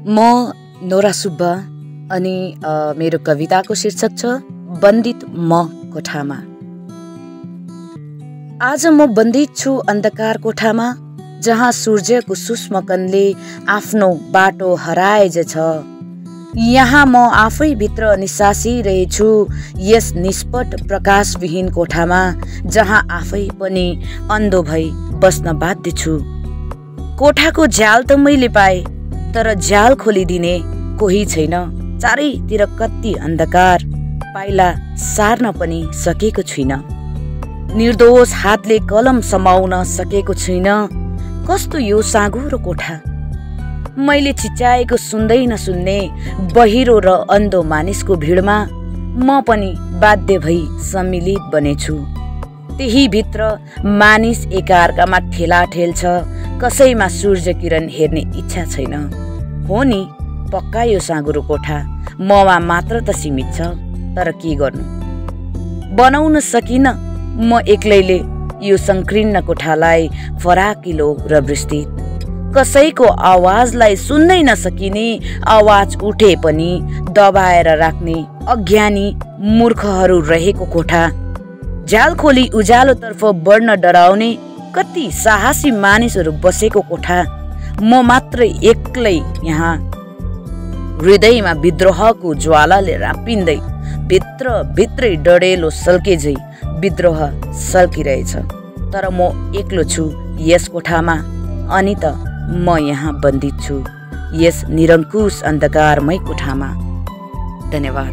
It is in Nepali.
म नोरा सुब्बा अनि मेरो कविताको शीर्षक छ बन्दित म कोठामा। आज म बन्दित छु अन्धकार कोठामा, जहाँ सूर्यको सूक्ष्म कणले आफ्नो बाटो हराएछ। यहाँ म आफै भित्र निसासिरहेछु यस निष्पट प्रकाशविहीन कोठामा, जहाँ आफै पनि अन्धो भई बस्न बाध्य छु। कोठाको झ्याल त मैले पाए, तर झ्याल खोलिदिने कोही छैन। चारैतिर कति अन्धकार, पाइला सार्न पनि सकेको छुइनँ। निर्दोष हातले कलम समाउन सकेको छुइनँ। कस्तो यो साँघुरो कोठा, मैले चिच्याएको सुन्दै नसुन्ने बहिरो र अन्धो मानिसको भिडमा म पनि बाध्य भई सम्मिलित बनेछु। त्यही भित्र मानिस एकाअर्कामा ठेलाठेल छ, कसैमा सूर्य किरण हेर्ने इच्छा छैन। हो नि, पक्का यो साँघुरो कोठा ममा मात्र त सीमित छ, तर के गर्नु, बनाउन सकिन म एक्लैले यो संकीर्ण कोठालाई फराकिलो र विस्तृत। कसैको आवाजलाई सुन्नै नसकिने, आवाज उठे पनि दबाएर राख्ने अज्ञानी मूर्खहरू रहेको कोठा। झ्याल खोली उज्यालोतर्फ बढ्न डराउने कति साहसी मानिसहरू बसेको कोठा। म मात्र एक्लै यहाँ, हृदयमा विद्रोहको ज्वालाले रापिँदै भित्रै डढेलो सल्केझै विद्रोह सल्किरहेछ। तर म एक्लो छु यस कोठामा, अनि त म यहाँ बन्दित छु यस निरङ्कुश अन्धकारमय कोठामा। धन्यवाद।